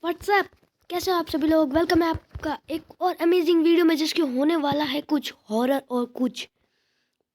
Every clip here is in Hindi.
व्हाट्सएप, कैसे हो आप सभी लोग। वेलकम है आपका एक और अमेजिंग वीडियो में, जिसके होने वाला है कुछ हॉरर और कुछ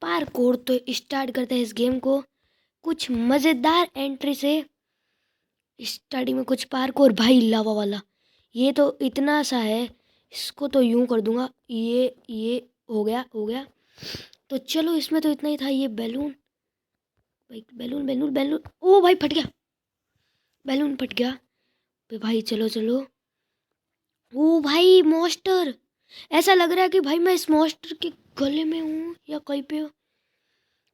पार्कोर। तो स्टार्ट करते हैं इस गेम को कुछ मज़ेदार एंट्री से। स्टार्टिंग में कुछ पार्कोर, भाई लावा वाला, ये तो इतना सा है, इसको तो यूं कर दूंगा। ये हो गया। तो चलो, इसमें तो इतना ही था। ये बैलून, भाई बैलून बैलून बैलून, ओ भाई फट गया, बैलून फट गया। तो भाई चलो चलो। ओ भाई मॉन्स्टर, ऐसा लग रहा है कि भाई मैं इस मॉन्स्टर के गले में हूँ या कहीं पे हूँ।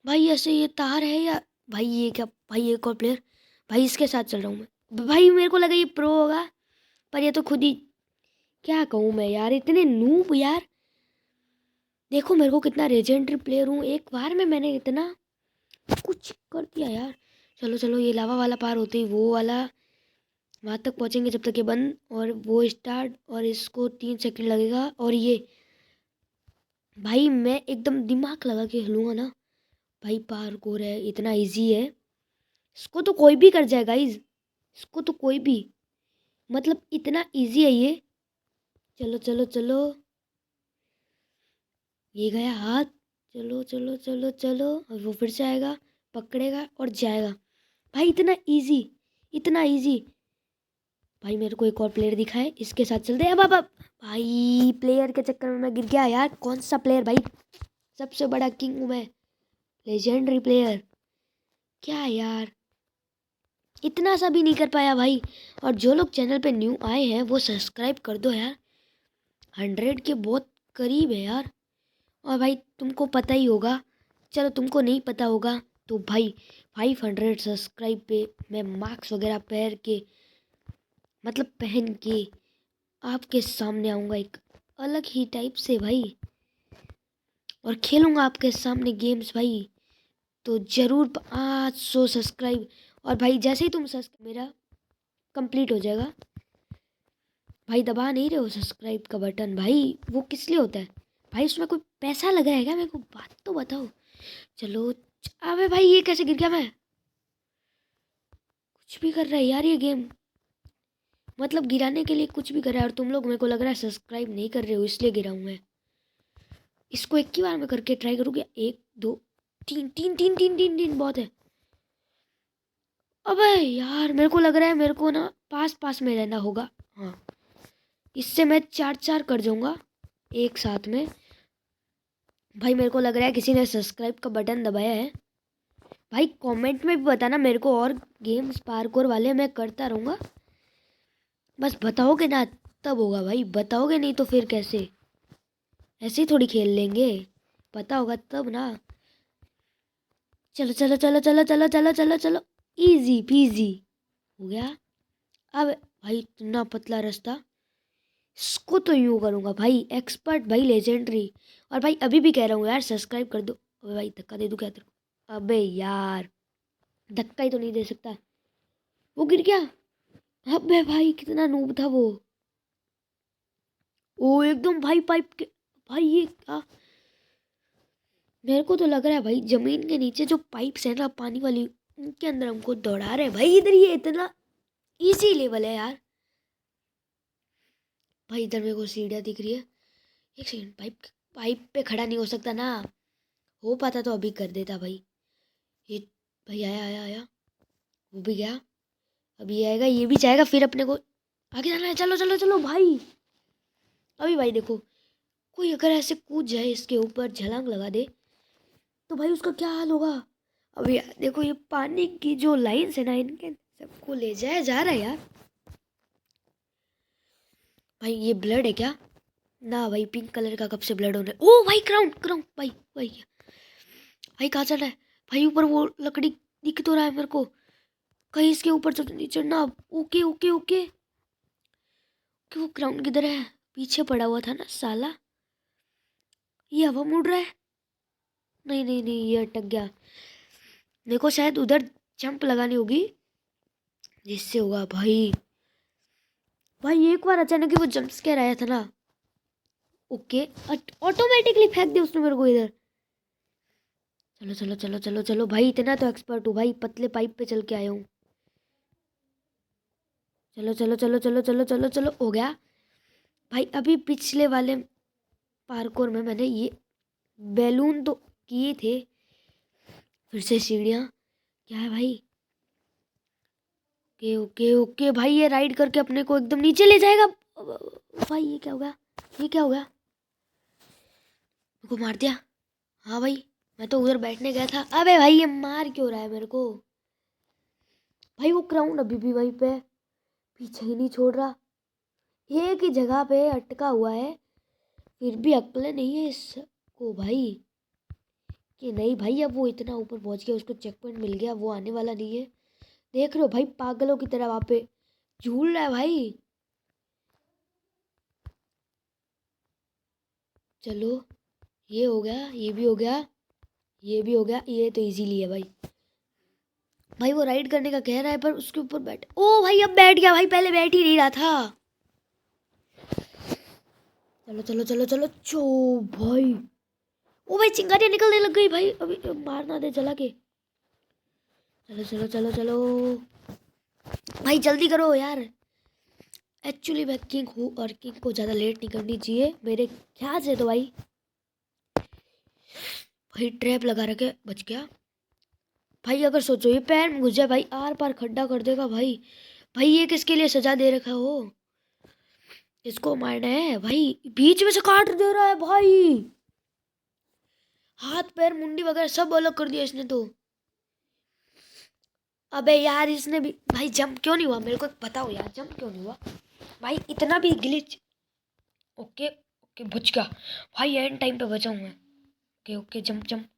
भाई ऐसे ये तार है या भाई ये क्या, भाई एक और प्लेयर, भाई इसके साथ चल रहा हूँ मैं। भाई मेरे को लगा ये प्रो होगा, पर ये तो खुद ही, क्या कहूँ मैं यार, इतने नूब यार। देखो मेरे को कितना लेजेंडरी प्लेयर हूँ, एक बार में मैंने इतना कुछ कर दिया यार। चलो चलो, ये लावा वाला पार होते ही वो वाला वहाँ तक पहुँचेंगे जब तक ये बंद, और वो स्टार्ट, और इसको 3 सेकंड लगेगा। और ये भाई मैं एकदम दिमाग लगा के हिलूंगा ना। भाई पार्कोर है, इतना इजी है, इसको तो कोई भी कर जाए गाइज, इसको तो कोई भी, मतलब इतना इजी है ये। चलो चलो चलो, ये गया हाथ। चलो चलो चलो चलो, और वो फिर से आएगा, पकड़ेगा और जाएगा। भाई इतना इजी, इतना इजी। भाई मेरे को एक और प्लेयर दिखा है, इसके साथ चलते हैं। अब भाई प्लेयर के चक्कर में मैं गिर गया यार। कौन सा प्लेयर भाई, सबसे बड़ा किंग हूँ मैं, लेजेंडरी प्लेयर। क्या यार, इतना सा भी नहीं कर पाया भाई। और जो लोग चैनल पे न्यू आए हैं वो सब्सक्राइब कर दो यार, 100 के बहुत करीब है यार। और भाई तुमको पता ही होगा, चलो तुमको नहीं पता होगा तो भाई 500 सब्सक्राइब पे मैं मार्क्स वगैरह पहन के, मतलब पहन के आपके सामने आऊँगा एक अलग ही टाइप से भाई, और खेलूँगा आपके सामने गेम्स भाई। तो ज़रूर 500 सब्सक्राइब, और भाई जैसे ही तुम मेरा कंप्लीट हो जाएगा, भाई दबा नहीं रहे हो सब्सक्राइब का बटन, भाई वो किस लिए होता है भाई, उसमें कोई पैसा लगा है क्या, मेरे को बात तो बताओ। चलो, अबे भाई ये कैसे गिर गया मैं, कुछ भी कर रहा है यार ये गेम, मतलब गिराने के लिए कुछ भी कर रहा है। और तुम लोग मेरे को लग रहा है सब्सक्राइब नहीं कर रहे हो, इसलिए गिरा हूँ मैं। इसको एक ही बार में करके ट्राई करूँगी, 1 2 3 3 3 3 3 3 बहुत है। अबे यार मेरे को लग रहा है मेरे को ना पास पास में रहना होगा। हाँ, इससे मैं 4 4 कर जाऊँगा एक साथ में। भाई मेरे को लग रहा है किसी ने सब्सक्राइब का बटन दबाया है। भाई कमेंट में भी बताना मेरे को, और गेम्स पार्कोर वाले मैं करता रहूँगा, बस बताओगे ना तब होगा भाई, बताओगे नहीं तो फिर कैसे, ऐसे ही थोड़ी खेल लेंगे, पता होगा तब ना। चलो चलो चलो चलो चलो चलो चलो चलो, इजी पीजी हो गया। अब भाई इतना पतला रास्ता, इसको तो यूँ करूँगा भाई, एक्सपर्ट भाई, लेजेंडरी। और भाई अभी भी कह रहा हूँ यार सब्सक्राइब कर दो। अबे भाई धक्का दे दूँ क्या तेरे को, अबे यार धक्का ही तो नहीं दे सकता, वो गिर गया। अबे भाई कितना नूब था वो, ओ एकदम भाई पाइप के, भाई ये क्या, मेरे को तो लग रहा है भाई जमीन के नीचे जो पाइप्स है ना पानी वाली, उनके अंदर हमको दौड़ा रहे हैं भाई। इधर ये इतना इजी लेवल है यार। भाई इधर मेरे को सीढ़ियाँ दिख रही है, एक सेकंड, पाइप पाइप पे खड़ा नहीं हो सकता ना, हो पाता तो अभी कर देता भाई। ये भाई आया आया आया, वो भी गया, अभी आएगा, ये भी जाएगा, फिर अपने को आगे जाना है। चलो चलो चलो भाई, अभी भाई देखो, कोई अगर ऐसे कूद जाए इसके ऊपर, छलांग लगा दे, तो भाई उसका क्या हाल होगा। अभी यार देखो, ये पानी की जो लाइन्स है ना, इनके सबको ले जाया जा रहा है यार। भाई ये ब्लड है क्या, ना भाई पिंक कलर का कब से ब्लड होने, ओ भाई क्राउन क्राउन, भाई भाई भाई कहाँ चल रहा है भाई, ऊपर वो लकड़ी दिख तो रहा है मेरे को, कहीं इसके ऊपर तो नहीं चढ़ना। ओके ओके ओके, कि वो क्राउन किधर है, पीछे पड़ा हुआ था ना साला, ये हवा मुड़ रहा है, नहीं नहीं नहीं ये अटक गया। मेरे को शायद उधर जंप लगानी होगी, जिससे होगा भाई। भाई एक बार अचानक ही वो जंप स्केयर आया था ना, ओके, ऑटोमेटिकली फेंक दिया उसने मेरे को इधर। चलो चलो चलो चलो चलो भाई, इतना तो एक्सपर्ट हूँ भाई, पतले पाइप पे चल के आया हूँ। चलो चलो चलो चलो चलो चलो चलो, हो गया भाई। अभी पिछले वाले पार्कोर में मैंने ये बैलून तो किए थे। फिर से सीढ़ियाँ, क्या है भाई? ओके ओके ओके भाई, ये राइड करके अपने को एकदम नीचे ले जाएगा। भाई ये क्या हो गया? ये क्या हो गया? मेरे को मार दिया। हाँ भाई, मैं तो उधर बैठने गया था। अबे भाई ये मार क्यों रहा है मेरे को? भाई वो क्राउन अभी भी वहीं पे पीछे ही नहीं छोड़ रहा, एक ही जगह पे अटका हुआ है। फिर भी अक्ल नहीं है इसको भाई, कि नहीं भाई अब वो इतना ऊपर पहुंच गया, उसको चेक पॉइंट मिल गया, वो आने वाला नहीं है। देख रहे हो भाई, पागलों की तरह वहां पे झूल रहा है भाई। चलो, ये हो गया, ये भी हो गया, ये भी हो गया। ये तो इजीली है भाई। भाई वो राइड करने का कह रहा है, पर उसके ऊपर बैठ, ओ भाई अब बैठ गया भाई, पहले बैठ ही नहीं रहा था। चलो चलो चलो चलो चो भाई। ओ भाई चिंगारियां निकलने लग गई भाई, अभी मारना दे चला के। चलो चलो चलो चलो भाई, जल्दी करो यार। एक्चुअली मैं किंग हूँ और किंग को ज़्यादा लेट नहीं करनी चाहिए मेरे ख्याल से तो भाई। भाई ट्रैप लगा रखे, बच गया भाई। अगर सोचो ये पैर में घुस जाए भाई, आर पार खड्डा कर देगा भाई। भाई ये किसके लिए सजा दे रखा हो? इसको मारना है भाई, बीच में से काट दे रहा है भाई। हाथ पैर मुंडी वगैरह सब अलग कर दिया इसने तो। अबे यार इसने भी भाई, जंप क्यों नहीं हुआ मेरे को बताओ यार, जंप क्यों नहीं हुआ भाई? इतना भी ग्लिच। ओके ओके बच गया भाई, एंड टाइम पे बचा हूँ मैं। ओके ओके जंप जंप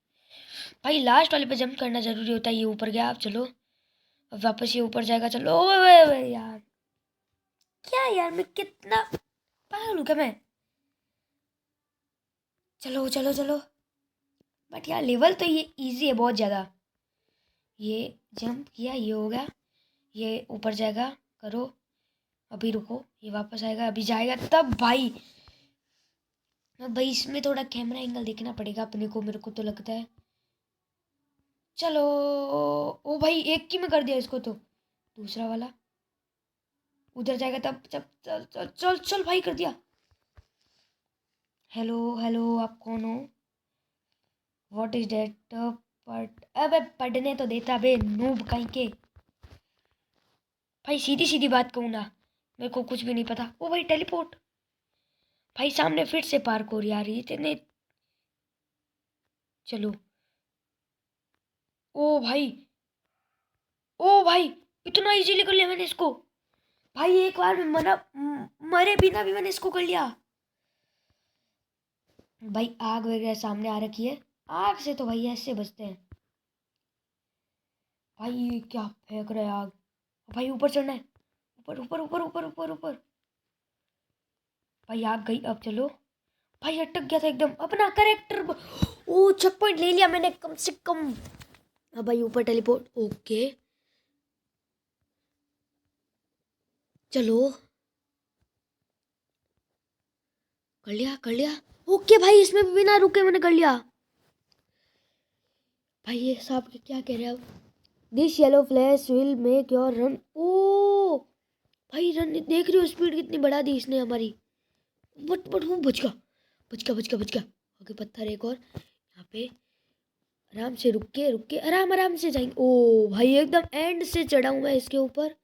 भाई, लास्ट वाले पे जंप करना जरूरी होता है। ये ऊपर गया, अब चलो, अब वापस ये ऊपर जाएगा। चलो ओए यार, क्या यार मैं कितना पागल हूँ क्या मैं? चलो चलो चलो, बट यार लेवल तो ये इजी है बहुत ज़्यादा। ये जंप किया, ये हो गया, ये ऊपर जाएगा, करो। अभी रुको, ये वापस आएगा, अभी जाएगा तब भाई। भाई इसमें थोड़ा कैमरा एंगल देखना पड़ेगा अपने को, मेरे को तो लगता है। चलो, ओ भाई एक की में कर दिया इसको तो। दूसरा वाला उधर जाएगा तब, चल चल चल चल चल भाई, कर दिया। हेलो हेलो, आप कौन हो? What is date? पढ़, अबे पढ़ने तो देता बे नूब कहीं के। भाई सीधी सीधी बात कहूँ ना, मेरे को कुछ भी नहीं पता। ओ भाई टेलीपोर्ट, भाई सामने फिर से पार्कोर यार, ये इतने। चलो, ओ भाई, ओ भाई, इतना इजीली कर लिया मैंने इसको भाई। एक बार में मना मरे बिना भी मैंने इसको कर लिया भाई। आग वगैरह सामने आ रखी है, आग से तो भाई ऐसे बचते हैं भाई। ये क्या फेंक रहा है आग? भाई ऊपर चढ़ना है, ऊपर ऊपर ऊपर ऊपर ऊपर ऊपर। भाई आग गई, अब चलो। भाई अटक गया था एकदम अपना करेक्टर। ओ चेक पॉइंट ले लिया मैंने कम से कम। अब भाई ऊपर टेलीपोर्ट, ओके चलो, कर लिया कर लिया। ओके भाई, इसमें भी बिना रुके मैंने कर लिया भाई। ये साहब क्या कह रहे हैं अब? This yellow flash will make your run. ओ भाई रन देख रही हो, स्पीड कितनी बढ़ा दी इसने हमारी। बट वो बच गया बच गया बच गया बच गया। ओके पत्थर एक और यहाँ पे, आराम से रुक के आराम आराम से जाएंगे। ओ भाई एकदम एंड से चढ़ा हूँ मैं इसके ऊपर।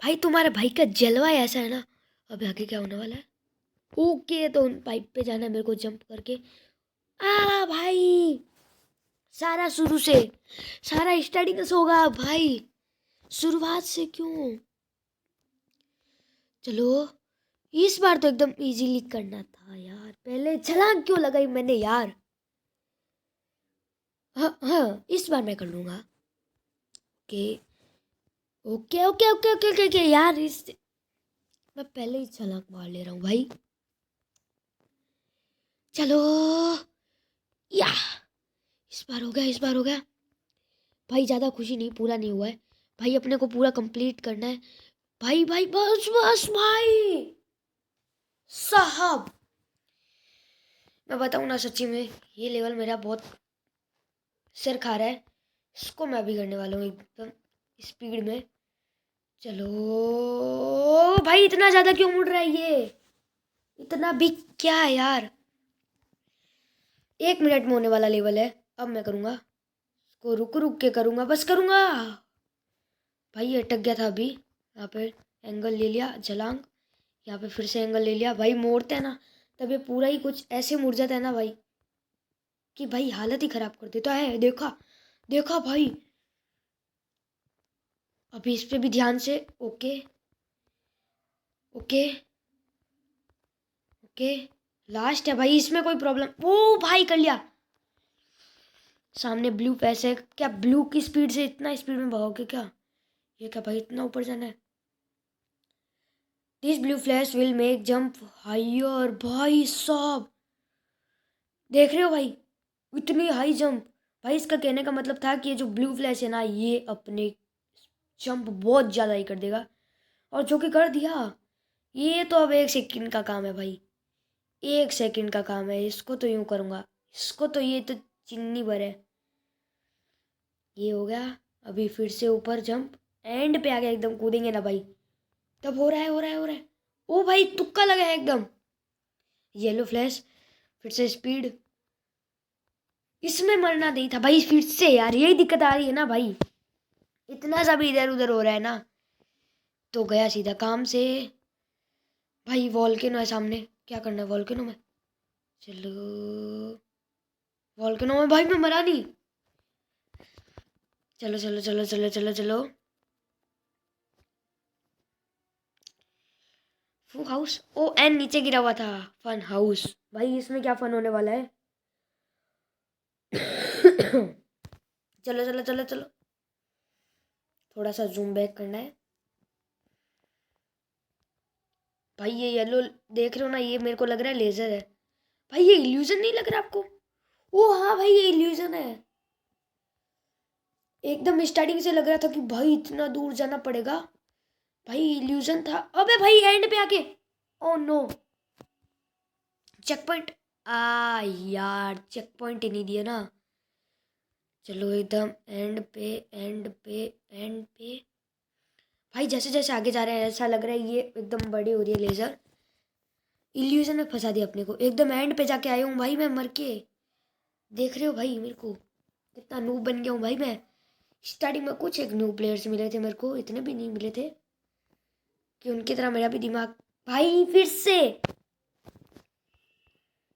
भाई तुम्हारे भाई का जलवा ऐसा है ना। अब आगे क्या होने वाला है? ओके तो उन पाइप पे जाना है मेरे को जंप करके। आ भाई, सारा शुरू से, सारा स्टार्टिंग से होगा भाई, शुरुआत से क्यों? चलो, इस बार तो एकदम इजीली करना था यार, पहले छलांग क्यों लगाई मैंने यार? हाँ हाँ, इस बार मैं कर लूंगा। Okay okay okay okay okay okay okay यार, इस मैं पहले ही छलांग मार ले रहा हूँ भाई। चलो, या इस बार हो गया, इस बार हो गया भाई। ज़्यादा खुशी नहीं, पूरा नहीं हुआ है भाई, अपने को पूरा कंप्लीट करना है भाई। भाई बस बस भाई साहब, मैं बताऊँ ना सच्ची में, ये लेवल मेरा बहुत सिर खा रहा है। इसको मैं भी करने वाला हूँ एकदम स्पीड में। चलो भाई, इतना ज्यादा क्यों मुड़ रहा है ये? इतना भी क्या है यार? 1 मिनट में होने वाला लेवल है। अब मैं करूँगा इसको, रुक रुक के करूँगा, बस करूँगा। भाई ये अटक गया था अभी। यहाँ पे एंगल ले लिया, छलांग। यहाँ पे फिर से एंगल ले लिया। भाई मोड़ते हैं ना तब ये पूरा ही कुछ ऐसे मुड़ जाता है ना भाई, कि भाई हालत ही खराब कर देता है। देखा देखा भाई। अभी इस पे भी ध्यान से। ओके ओके ओके, लास्ट है भाई, इसमें कोई प्रॉब्लम। ओ भाई कर लिया। सामने ब्लू पैसे है क्या? ब्लू की स्पीड से इतना स्पीड में भागोगे क्या? ये क्या भाई, इतना ऊपर जाना है? This blue flash will make jump higher. भाई साहब देख रहे हो भाई, इतनी हाई जंप। भाई इसका कहने का मतलब था कि ये जो ब्लू फ्लैश है ना, ये अपने जंप बहुत ज़्यादा ही कर देगा, और जो कि कर दिया। ये तो अब 1 सेकंड का काम है भाई, 1 सेकंड का काम है। इसको तो यूँ करूँगा, इसको तो ये तो चिन्नी भर है। ये हो गया। अभी फिर से ऊपर जंप, एंड पे आ गया, एकदम कूदेंगे ना भाई। तब हो रहा है हो रहा है हो रहा है। ओ भाई तुक्का लगा है एकदम। येलो फ्लैश, फिर से स्पीड। इसमें मरना नहीं था भाई, फिर से यार यही दिक्कत आ रही है ना भाई। इतना सा भी इधर उधर हो रहा है ना तो गया सीधा काम से। भाई वॉल्केनो है सामने, क्या करना है वॉल्केनो में? चलो वॉल्केनो में भाई, मैं मरा नहीं। चलो चलो चलो चलो चलो चलो। फू हाउस, ओ एन नीचे गिरा हुआ था। फन हाउस, भाई इसमें क्या फन होने वाला है? चलो चलो चलो चलो, थोड़ा सा जूम बैक करना है। भाई ये येलो देख रहे हो ना, ये मेरे को लग रहा है लेजर है। भाई ये इल्यूजन नहीं लग रहा आपको? ओ हाँ भाई ये इल्यूजन है। एकदम स्टार्टिंग से लग रहा था कि भाई इतना दूर जाना पड़ेगा। भाई इल्यूजन था। अबे भाई एंड पे आके, ओ नो, चेक पॉइंट। यार चेक पॉइंट ही नहीं दिया ना। चलो एकदम एंड पे एंड पे एंड पे। भाई जैसे जैसे आगे जा रहे हैं ऐसा लग रहा है ये एकदम बड़ी हो रही है लेजर। इल्यूजन में फंसा दिया अपने को, एकदम एंड पे जाके आया हूँ भाई मैं मर के। देख रहे हो भाई मेरे को कितना नूब बन गया हूँ भाई मैं। स्टार्टिंग में कुछ एक न्यू प्लेयर्स मिले थे मेरे को, इतने भी नहीं मिले थे कि उनकी तरह मेरा भी दिमाग। भाई फिर से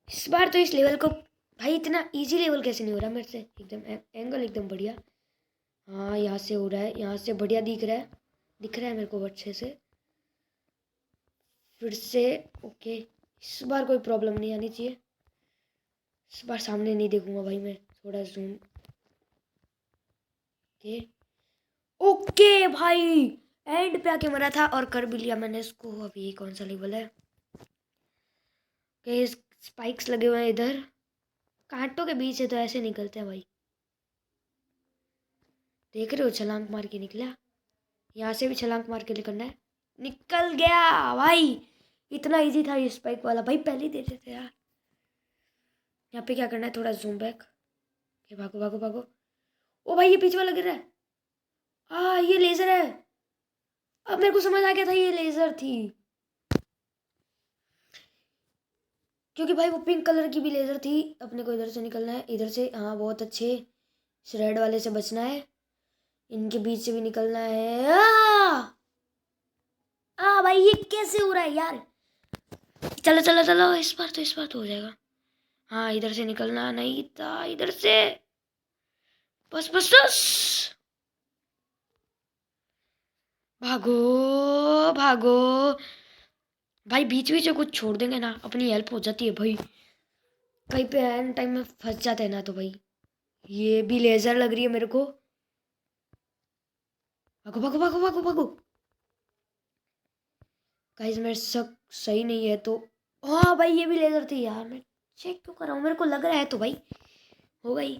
इस बार तो इस लेवल को, भाई इतना इजी लेवल कैसे नहीं हो रहा मेरे से? एकदम एंगल एकदम बढ़िया। हाँ यहाँ से हो रहा है, यहाँ से बढ़िया दिख रहा है, दिख रहा है मेरे को अच्छे से। फिर से ओके, इस बार कोई प्रॉब्लम नहीं आनी चाहिए। इस बार सामने नहीं देखूंगा भाई मैं, थोड़ा जूम। ओके ओके भाई, एंड पे आके मरा था और कर भी लिया मैंने इसको। अभी ये कौन सा लेवल है? ओके स्पाइक्स लगे हुए हैं इधर, कांटों के बीच से तो ऐसे निकलते हैं भाई। देख रहे हो छलांग मार के निकला। यहाँ से भी छलांग मार के निकलना है। निकल गया भाई, इतना इजी था ये स्पाइक वाला। भाई पहले ही दे देते यार। यहाँ पे क्या करना है, थोड़ा जूम बैक। भागो भागो भागो। ओ भाई ये पीछे वाला गिर रहा है। ये लेजर है। अब मेरे को समझ आ गया था ये लेजर थी, क्योंकि भाई वो पिंक कलर की भी लेजर थी। अपने को इधर से निकलना है, इधर से। हाँ बहुत अच्छे, इस रेड वाले से बचना है, इनके बीच से भी निकलना है। भाई ये कैसे हो रहा है यार? चलो चलो चलो, इस बार तो हो जाएगा। हाँ इधर से निकलना नहीं था, इधर से। बस बस बस, भागो भागो। भाई बीच बीच में कुछ छोड़ देंगे ना, अपनी हेल्प हो जाती है भाई। कहीं पे एंड टाइम में फंस जाते हैं ना तो भाई। ये भी लेजर लग रही है मेरे को। भागो भागो भागो भागो भागो। गाइस मेरे शक सही नहीं है तो, हाँ भाई ये भी लेजर थी यार। मैं चेक क्यों कर रहा हूँ, मेरे को लग रहा है तो भाई हो गई।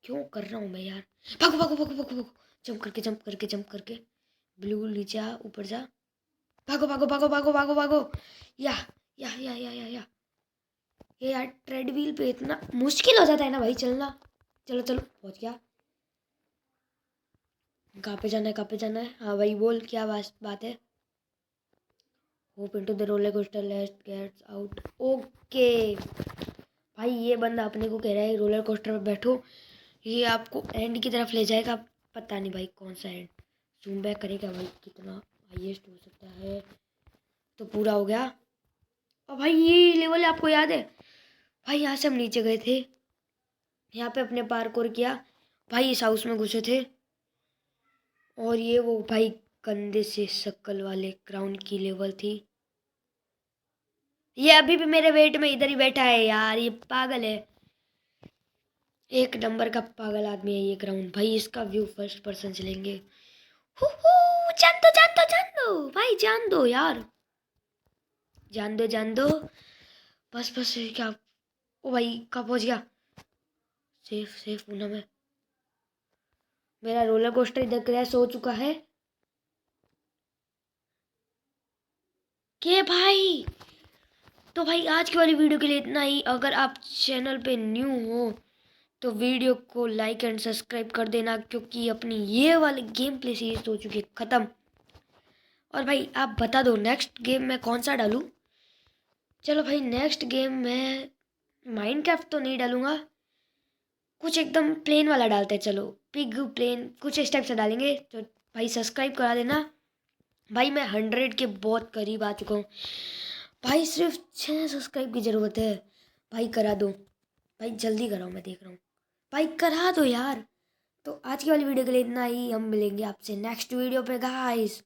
क्यों कर रहा हूँ मैं यार? भागो भागो भागो भागो भागो, जंप करके जंप करके जंप करके। ब्लू नीचे आ, ऊपर जा। भागो भागो भागो भागो भागो भागो। या या ये यार ट्रेडमिल पे इतना मुश्किल हो जाता है ना भाई चलना। चलो चलो पहुंच गया। कहाँ पे जाना है, कहाँ पे जाना है? हाँ भाई बोल, क्या बात है? Hop into the roller coaster, let's gets out. Okay भाई, ये बंदा अपने को कह रहा है रोलर कोस्टर पर बैठो, ये आपको एंड की तरफ ले जाएगा। पता नहीं भाई कौन सा एंड। जूम बैक करेगा भाई, कितना हाईएस्ट हो सकता है। तो पूरा हो गया। और भाई ये लेवल आपको याद है भाई? यहाँ से हम नीचे गए थे, यहाँ पे अपने पार्कोर किया भाई, इस हाउस में घुसे थे। और ये वो भाई कंधे से शक्ल वाले ग्राउंड की लेवल थी। ये अभी भी मेरे वेट में इधर ही बैठा है यार, ये पागल है, एक नंबर का पागल आदमी है ये ग्राउंड भाई। इसका व्यू फर्स्ट पर्सन से लेंगे। जान दो जान दो जान दो भाई, जान दो यार, जान दो जान दो। बस बस क्या, ओ भाई कहाँ पहुंच गया? सेफ सेफ पूना में। मेरा रोलर कोस्टर इधर क्रैश हो चुका है के भाई। तो भाई आज की वाली वीडियो के लिए इतना ही। अगर आप चैनल पे न्यू हो तो वीडियो को लाइक एंड सब्सक्राइब कर देना, क्योंकि अपनी ये वाली गेम प्ले सीरीज हो चुकी है ख़त्म। और भाई आप बता दो नेक्स्ट गेम मैं कौन सा डालूं? चलो भाई नेक्स्ट गेम में माइनक्राफ्ट तो नहीं डालूंगा, कुछ एकदम प्लेन वाला डालते हैं। चलो पिग प्लेन कुछ इस टाइप से डालेंगे। तो भाई सब्सक्राइब करा देना भाई, मैं 100 के बहुत करीब आ चुका हूँ भाई, सिर्फ 6 सब्सक्राइब की ज़रूरत है भाई, करा दो भाई, जल्दी कराओ, मैं देख रहा हूँ भाई, करा दो यार। तो आज की वाली वीडियो के लिए इतना ही, हम मिलेंगे आपसे नेक्स्ट वीडियो पे गाइस।